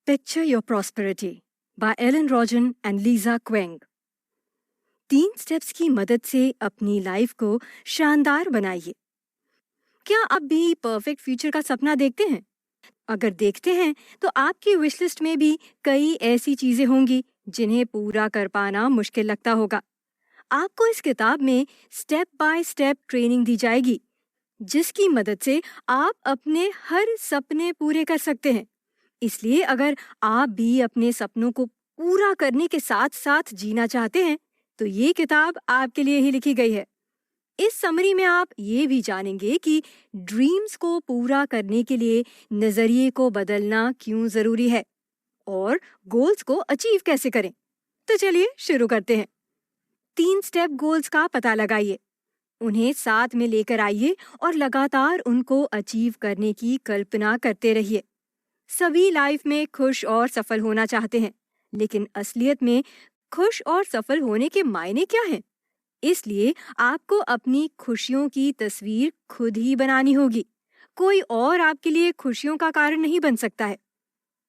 Picture Your Prosperity by Ellen Rogin and Lisa Kweng। 3 steps की मदद से अपनी लाइफ को शानदार बनाइए। क्या आप भी परफेक्ट फ्यूचर का सपना देखते हैं? अगर देखते हैं तो आपकी विश लिस्ट में भी कई ऐसी चीजें होंगी जिन्हें पूरा कर पाना मुश्किल लगता होगा। आपको इस किताब में स्टेप बाय स्टेप ट्रेनिंग दी जाएगी जिसकी मदद से आप अपने हर सपने पूरे कर सकते हैं। इसलिए अगर आप भी अपने सपनों को पूरा करने के साथ साथ जीना चाहते हैं तो ये किताब आपके लिए ही लिखी गई है। इस समरी में आप ये भी जानेंगे कि ड्रीम्स को पूरा करने के लिए नजरिए को बदलना क्यों जरूरी है और गोल्स को अचीव कैसे करें। तो चलिए शुरू करते हैं। 3 स्टेप गोल्स का पता लगाइए, उन्हें साथ में लेकर आइए और लगातार उनको अचीव करने की कल्पना करते रहिए। सभी लाइफ में खुश और सफल होना चाहते हैं, लेकिन असलियत में खुश और सफल होने के मायने क्या हैं? इसलिए आपको अपनी खुशियों की तस्वीर खुद ही बनानी होगी। कोई और आपके लिए खुशियों का कारण नहीं बन सकता है।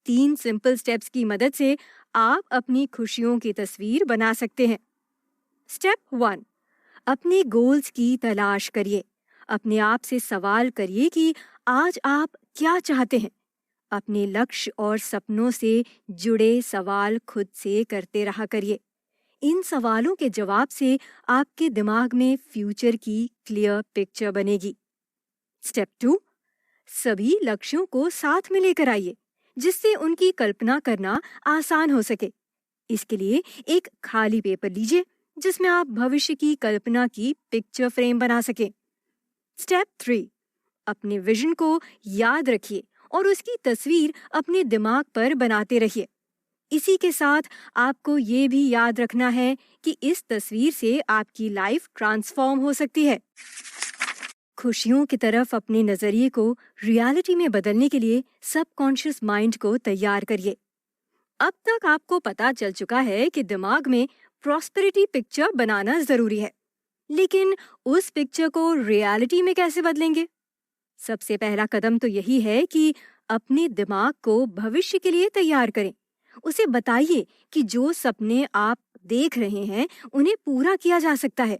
3 सिंपल स्टेप्स की मदद से आप अपनी खुशियों की तस्वीर बना सकते हैं। स्टेप 1, अपने गोल्स की तलाश करिए। अपने आप से सवाल करिए कि आज आप क्या चाहते हैं। अपने लक्ष्य और सपनों से जुड़े सवाल खुद से करते रहा करिए। इन सवालों के जवाब से आपके दिमाग में फ्यूचर की क्लियर पिक्चर बनेगी। स्टेप 2, सभी लक्ष्यों को साथ में लेकर आइए जिससे उनकी कल्पना करना आसान हो सके। इसके लिए एक खाली पेपर लीजिए जिसमें आप भविष्य की कल्पना की पिक्चर फ्रेम बना सके। स्टेप 3, अपने विजन को याद रखिए और उसकी तस्वीर अपने दिमाग पर बनाते रहिए। इसी के साथ आपको ये भी याद रखना है कि इस तस्वीर से आपकी लाइफ ट्रांसफॉर्म हो सकती है। खुशियों की तरफ अपने नजरिए को रियलिटी में बदलने के लिए सबकॉन्शियस माइंड को तैयार करिए। अब तक आपको पता चल चुका है कि दिमाग में प्रॉस्पेरिटी पिक्चर बनाना जरूरी है, लेकिन उस पिक्चर को रियलिटी में कैसे बदलेंगे? सबसे पहला कदम तो यही है कि अपने दिमाग को भविष्य के लिए तैयार करें। उसे बताइए कि जो सपने आप देख रहे हैं उन्हें पूरा किया जा सकता है।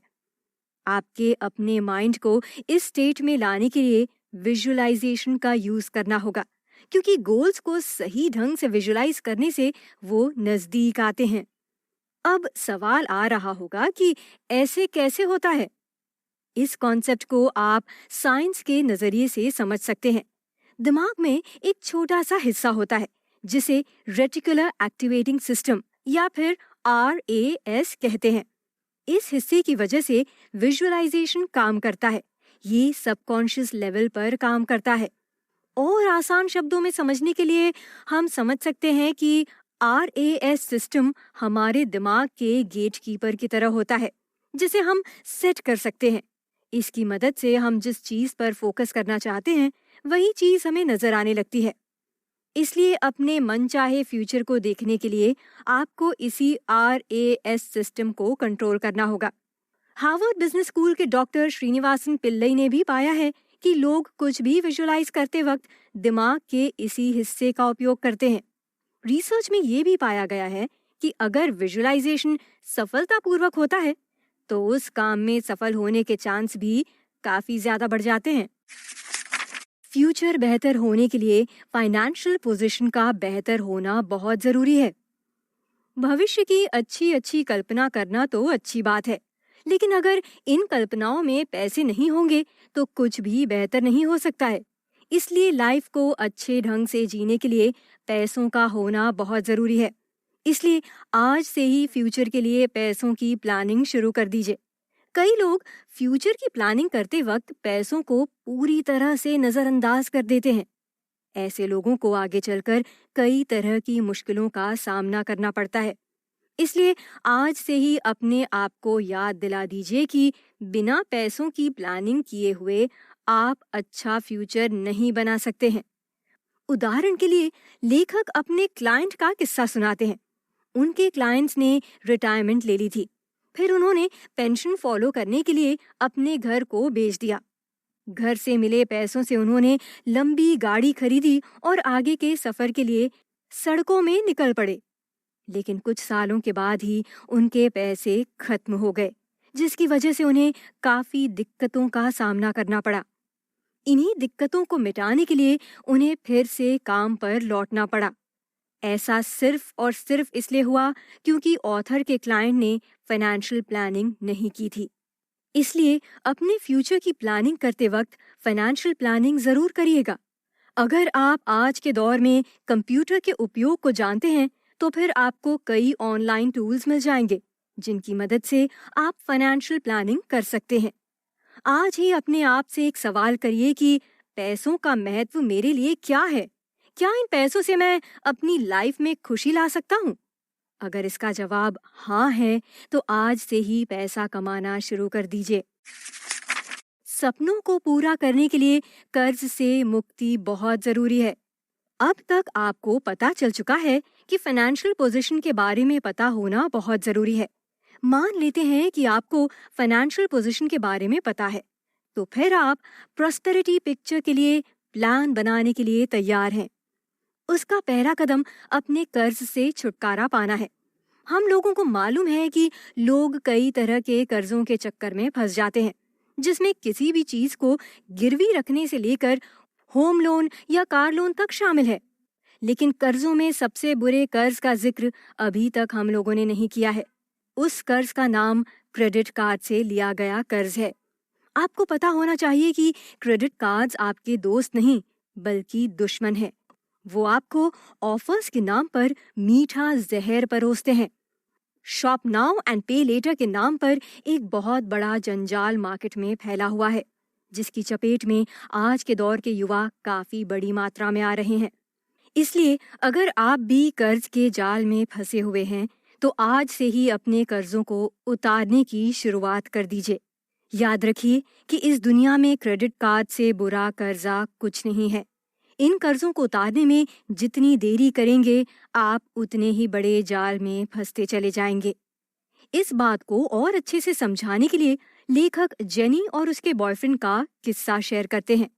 आपके अपने माइंड को इस स्टेट में लाने के लिए विजुअलाइजेशन का यूज करना होगा, क्योंकि गोल्स को सही ढंग से विजुअलाइज करने से वो नजदीक आते हैं। अब सवाल आ रहा होगा कि ऐसे कैसे होता है? इस कॉन्सेप्ट को आप साइंस के नजरिए से समझ सकते हैं। दिमाग में एक छोटा सा हिस्सा होता है जिसे रेटिकुलर एक्टिवेटिंग सिस्टम या फिर RAS कहते हैं। इस हिस्से की वजह से विजुअलाइजेशन काम करता है। ये सबकॉन्शियस लेवल पर काम करता है। और आसान शब्दों में समझने के लिए हम समझ सकते हैं कि RAS सिस्टम हमारे दिमाग के गेटकीपर की तरह होता है जिसे हम सेट कर सकते हैं। इसकी मदद से हम जिस चीज पर फोकस करना चाहते हैं वही चीज हमें नजर आने लगती है। इसलिए अपने मनचाहे फ्यूचर को देखने के लिए आपको इसी RAS सिस्टम को कंट्रोल करना होगा। हार्वर्ड बिजनेस स्कूल के डॉक्टर श्रीनिवासन पिल्लई ने भी पाया है कि लोग कुछ भी विजुअलाइज करते वक्त दिमाग के इसी हिस्से का उपयोग करते हैं। रिसर्च में ये भी पाया गया है कि अगर विजुअलाइजेशन सफलतापूर्वक होता है तो उस काम में सफल होने के चांस भी काफी ज्यादा बढ़ जाते हैं। फ्यूचर बेहतर होने के लिए फाइनेंशियल पोजीशन का बेहतर होना बहुत जरूरी है। भविष्य की अच्छी कल्पना करना तो अच्छी बात है, लेकिन अगर इन कल्पनाओं में पैसे नहीं होंगे तो कुछ भी बेहतर नहीं हो सकता है। इसलिए लाइफ को अच्छे ढंग से जीने के लिए पैसों का होना बहुत जरूरी है। इसलिए आज से ही फ्यूचर के लिए पैसों की प्लानिंग शुरू कर दीजिए। कई लोग फ्यूचर की प्लानिंग करते वक्त पैसों को पूरी तरह से नजरअंदाज कर देते हैं। ऐसे लोगों को आगे चलकर कई तरह की मुश्किलों का सामना करना पड़ता है। इसलिए आज से ही अपने आप को याद दिला दीजिए कि बिना पैसों की प्लानिंग किए हुए आप अच्छा फ्यूचर नहीं बना सकते हैं। उदाहरण के लिए लेखक अपने क्लाइंट का किस्सा सुनाते हैं। उनके क्लाइंट्स ने रिटायरमेंट ले ली थी, फिर उन्होंने पेंशन फॉलो करने के लिए अपने घर को बेच दिया। घर से मिले पैसों से उन्होंने लंबी गाड़ी खरीदी और आगे के सफर के लिए सड़कों में निकल पड़े। लेकिन कुछ सालों के बाद ही उनके पैसे खत्म हो गए, जिसकी वजह से उन्हें काफी दिक्कतों का सामना करना पड़ा। इन्हीं दिक्कतों को मिटाने के लिए उन्हें फिर से काम पर लौटना पड़ा। ऐसा सिर्फ और सिर्फ इसलिए हुआ क्योंकि ऑथर के क्लाइंट ने फाइनेंशियल प्लानिंग नहीं की थी। इसलिए अपने फ्यूचर की प्लानिंग करते वक्त फाइनेंशियल प्लानिंग जरूर करिएगा। अगर आप आज के दौर में कंप्यूटर के उपयोग को जानते हैं तो फिर आपको कई ऑनलाइन टूल्स मिल जाएंगे जिनकी मदद से आप फाइनेंशियल प्लानिंग कर सकते हैं। आज ही अपने आप से एक सवाल करिए कि पैसों का महत्व मेरे लिए क्या है? क्या इन पैसों से मैं अपनी लाइफ में खुशी ला सकता हूँ? अगर इसका जवाब हाँ है तो आज से ही पैसा कमाना शुरू कर दीजिए। सपनों को पूरा करने के लिए कर्ज से मुक्ति बहुत जरूरी है। अब तक आपको पता चल चुका है कि फाइनेंशियल पोजीशन के बारे में पता होना बहुत जरूरी है। मान लेते हैं कि आपको फाइनेंशियल पोजीशन के बारे में पता है, तो फिर आप प्रॉस्पेरिटी पिक्चर के लिए प्लान बनाने के लिए तैयार हैं। उसका पहला कदम अपने कर्ज से छुटकारा पाना है। हम लोगों को मालूम है कि लोग कई तरह के कर्जों के चक्कर में फंस जाते हैं, जिसमें किसी भी चीज को गिरवी रखने से लेकर होम लोन या कार लोन तक शामिल है। लेकिन कर्जों में सबसे बुरे कर्ज का जिक्र अभी तक हम लोगों ने नहीं किया है। उस कर्ज का नाम क्रेडिट कार्ड से लिया गया कर्ज है। आपको पता होना चाहिए कि क्रेडिट कार्ड्स आपके दोस्त नहीं बल्कि दुश्मन है। वो आपको ऑफर्स के नाम पर मीठा जहर परोसते हैं। शॉप नाउ एंड पे लेटर के नाम पर एक बहुत बड़ा जंजाल मार्केट में फैला हुआ है, जिसकी चपेट में आज के दौर के युवा काफी बड़ी मात्रा में आ रहे हैं। इसलिए अगर आप भी कर्ज के जाल में फंसे हुए हैं तो आज से ही अपने कर्जों को उतारने की शुरुआत कर दीजिए। याद रखिए कि इस दुनिया में क्रेडिट कार्ड से बुरा कर्जा कुछ नहीं है। इन कर्जों को उतारने में जितनी देरी करेंगे आप उतने ही बड़े जाल में फंसते चले जाएंगे। इस बात को और अच्छे से समझाने के लिए लेखक जेनी और उसके बॉयफ्रेंड का किस्सा शेयर करते हैं।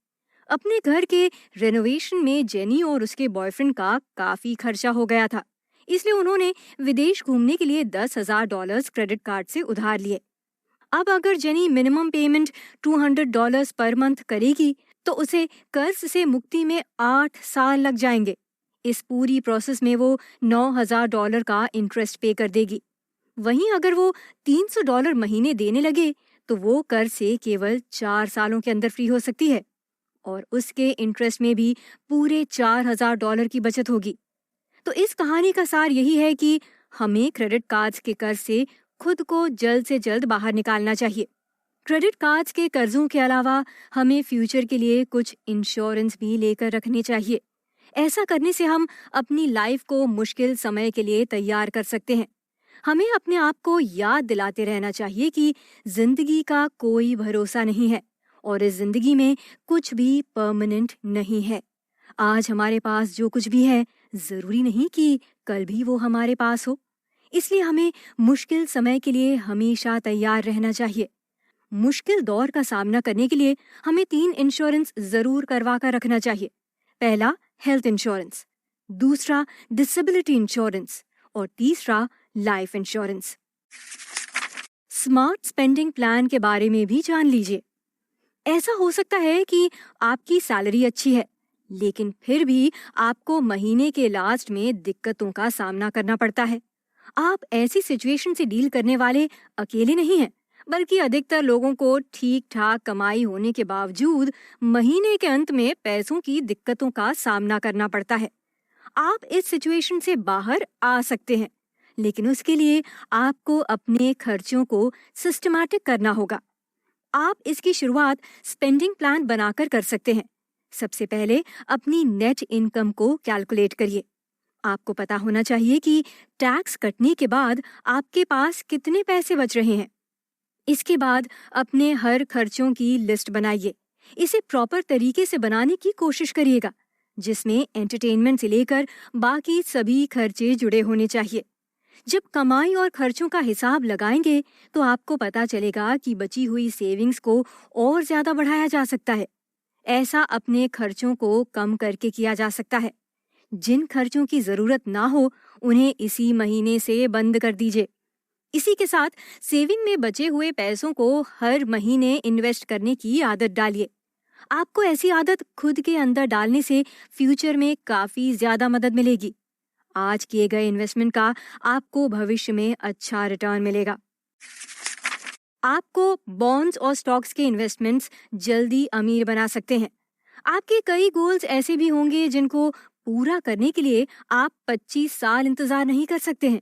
अपने घर के रेनोवेशन में जेनी और उसके बॉयफ्रेंड का काफी खर्चा हो गया था, इसलिए उन्होंने विदेश घूमने के लिए $10,000 क्रेडिट कार्ड से उधार लिए। अब अगर jenny minimum payment $200 per month करेगी तो उसे कर्ज से मुक्ति में 8 साल लग जाएंगे। इस पूरी प्रोसेस में वो $9,000 का इंटरेस्ट पे कर देगी। वहीं अगर वो $300 महीने देने लगे तो वो कर्ज से केवल 4 सालों के अंदर फ्री हो सकती है और उसके इंटरेस्ट में भी पूरे $4,000 की बचत होगी। तो इस कहानी का सार यही है कि हमें क्रेडिट कार्ड्स के कर्ज से खुद को जल्द से जल्द बाहर निकालना चाहिए। क्रेडिट कार्ड्स के कर्जों के अलावा हमें फ्यूचर के लिए कुछ इंश्योरेंस भी लेकर रखने चाहिए। ऐसा करने से हम अपनी लाइफ को मुश्किल समय के लिए तैयार कर सकते हैं। हमें अपने आप को याद दिलाते रहना चाहिए कि जिंदगी का कोई भरोसा नहीं है और इस जिंदगी में कुछ भी परमानेंट नहीं है। आज हमारे पास जो कुछ भी है जरूरी नहीं कि कल भी वो हमारे पास हो। इसलिए हमें मुश्किल समय के लिए हमेशा तैयार रहना चाहिए। मुश्किल दौर का सामना करने के लिए हमें 3 इंश्योरेंस जरूर करवा कर रखना चाहिए। पहला हेल्थ इंश्योरेंस, दूसरा डिसेबिलिटी इंश्योरेंस और तीसरा life insurance. Smart spending plan के बारे में भी जान लीजिए। ऐसा हो सकता है कि आपकी सैलरी अच्छी है लेकिन फिर भी आपको महीने के लास्ट में दिक्कतों का सामना करना पड़ता है। आप ऐसी सिचुएशन से डील करने वाले अकेले नहीं हैं, बल्कि अधिकतर लोगों को ठीक ठाक कमाई होने के बावजूद महीने के अंत में पैसों की दिक्कतों का सामना करना पड़ता है। आप इस सिचुएशन से बाहर आ सकते हैं, लेकिन उसके लिए आपको अपने खर्चों को सिस्टमैटिक करना होगा। आप इसकी शुरुआत स्पेंडिंग प्लान बनाकर कर सकते हैं। सबसे पहले अपनी नेट इनकम को कैलकुलेट करिए। आपको पता होना चाहिए कि टैक्स कटने के बाद आपके पास कितने पैसे बच रहे हैं। इसके बाद अपने हर खर्चों की लिस्ट बनाइए। इसे प्रॉपर तरीके से बनाने की कोशिश करिएगा, जिसमें एंटरटेनमेंट से लेकर बाकी सभी खर्चे जुड़े होने चाहिए। जब कमाई और खर्चों का हिसाब लगाएंगे तो आपको पता चलेगा कि बची हुई सेविंग्स को और ज्यादा बढ़ाया जा सकता है। ऐसा अपने खर्चों को कम करके किया जा सकता है। जिन खर्चों की जरूरत ना हो उन्हें इसी महीने से बंद कर दीजिए। इसी के साथ सेविंग में बचे हुए पैसों को हर महीने इन्वेस्ट करने की आदत डालिए। आपको ऐसी आदत खुद के अंदर डालने से फ्यूचर में काफी ज्यादा मदद मिलेगी। आज किए गए इन्वेस्टमेंट का आपको भविष्य में अच्छा रिटर्न मिलेगा। आपको बॉन्ड्स और स्टॉक्स के इन्वेस्टमेंट्स जल्दी अमीर बना सकते हैं। आपके कई गोल्स ऐसे भी होंगे जिनको पूरा करने के लिए आप 25 साल इंतजार नहीं कर सकते हैं,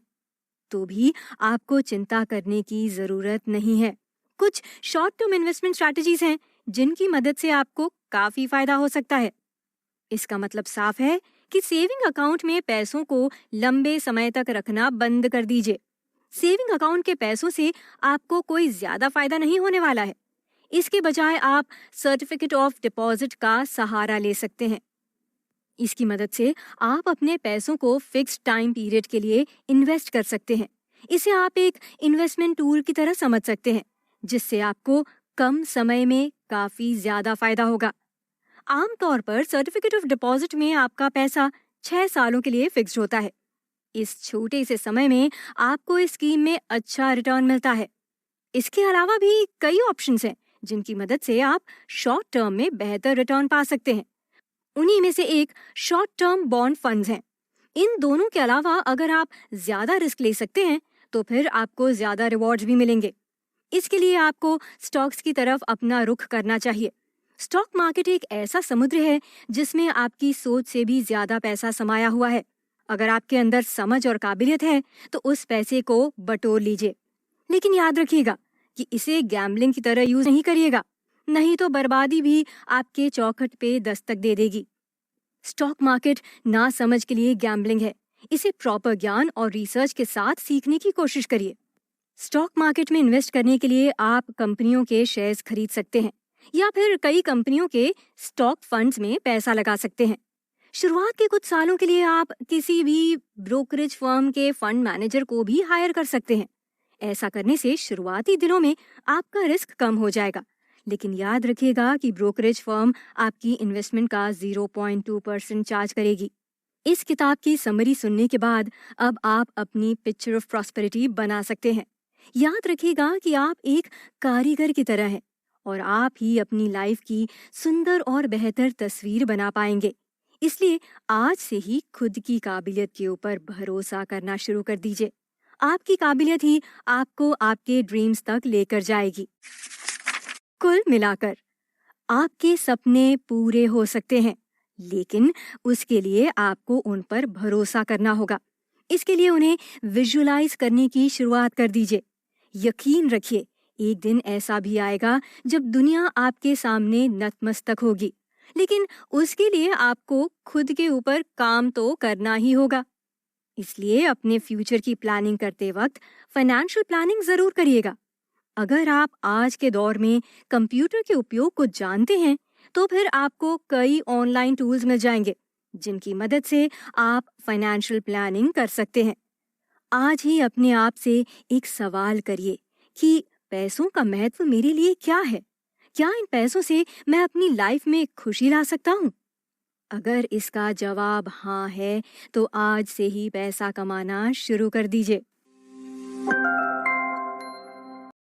तो भी आपको चिंता करने की जरूरत नहीं है। कुछ शॉर्ट टर्म इन्वेस्टमेंट स्ट्रैटेजीज हैं जिनकी मदद से आपको काफी फायदा हो सकता है। इसका मतलब साफ है कि सेविंग अकाउंट में पैसों को लंबे समय तक रखना बंद कर दीजिए। सेविंग अकाउंट के पैसों से आपको कोई ज्यादा फायदा नहीं होने वाला है। इसके बजाय आप सर्टिफिकेट ऑफ डिपॉजिट का सहारा ले सकते हैं। इसकी मदद से आप अपने पैसों को फिक्स्ड टाइम पीरियड के लिए इन्वेस्ट कर सकते हैं। इसे आप एक इन्वेस्टमेंट टूल की तरह समझ सकते हैं, जिससे आपको कम समय में काफी ज्यादा फायदा होगा। आमतौर पर सर्टिफिकेट ऑफ डिपॉजिट में आपका पैसा 6 सालों के लिए फिक्स्ड होता है। इस छोटे से समय में आपको इस स्कीम में अच्छा रिटर्न मिलता है। इसके अलावा भी कई ऑप्शंस हैं जिनकी मदद से आप शॉर्ट टर्म में बेहतर रिटर्न पा सकते हैं। उन्हीं में से एक शॉर्ट टर्म बॉन्ड फंड्स हैं। इन दोनों के अलावा अगर आप ज्यादा रिस्क ले सकते हैं तो फिर आपको ज्यादा रिवॉर्ड्स भी मिलेंगे। इसके लिए आपको स्टॉक्स की तरफ अपना रुख करना चाहिए। स्टॉक मार्केट एक ऐसा समुद्र है जिसमें आपकी सोच से भी ज्यादा पैसा समाया हुआ है। अगर आपके अंदर समझ और काबिलियत है तो उस पैसे को बटोर लीजिए, लेकिन याद रखिएगा कि इसे गैम्बलिंग की तरह यूज नहीं करिएगा, नहीं तो बर्बादी भी आपके चौखट पे दस्तक दे देगी। स्टॉक मार्केट ना समझ के लिए गैम्बलिंग है। इसे प्रॉपर ज्ञान और रिसर्च के साथ सीखने की कोशिश करिए। स्टॉक मार्केट में इन्वेस्ट करने के लिए आप कंपनियों के शेयर्स खरीद सकते हैं या फिर कई कंपनियों के स्टॉक फंड्स में पैसा लगा सकते हैं। शुरुआत के कुछ सालों के लिए आप किसी भी ब्रोकरेज फर्म के फंड मैनेजर को भी हायर कर सकते हैं। ऐसा करने से शुरुआती दिनों में आपका रिस्क कम हो जाएगा, लेकिन याद रखिएगा कि ब्रोकरेज फर्म आपकी इन्वेस्टमेंट का 0.2% चार्ज करेगी। इस किताब की समरी सुनने के बाद अब आप अपनी पिक्चर ऑफ प्रॉस्पेरिटी बना सकते हैं। याद रखिएगा कि आप एक कारीगर की तरह हैं और आप ही अपनी लाइफ की सुंदर और बेहतर तस्वीर बना पाएंगे। इसलिए आज से ही खुद की काबिलियत के ऊपर भरोसा करना शुरू कर दीजिए। आपकी काबिलियत ही आपको आपके ड्रीम्स तक लेकर जाएगी। कुल मिलाकर आपके सपने पूरे हो सकते हैं, लेकिन उसके लिए आपको उन पर भरोसा करना होगा। इसके लिए उन्हें विजुअलाइज करने की शुरुआत कर दीजिए। यकीन रखिए, एक दिन ऐसा भी आएगा जब दुनिया आपके सामने नतमस्तक होगी, लेकिन उसके लिए आपको खुद के ऊपर काम तो करना ही होगा। इसलिए अपने फ्यूचर की प्लानिंग करते वक्त फाइनेंशियल प्लानिंग जरूर करिएगा। अगर आप आज के दौर में कंप्यूटर के उपयोग को जानते हैं तो फिर आपको कई ऑनलाइन टूल्स मिल जाएंगे जिनकी मदद से आप फाइनेंशियल प्लानिंग कर सकते हैं। आज ही अपने आप से एक सवाल करिए कि पैसों का महत्व मेरे लिए क्या है? क्या इन पैसों से मैं अपनी लाइफ में खुशी ला सकता हूँ? अगर इसका जवाब हाँ है तो आज से ही पैसा कमाना शुरू कर दीजिए।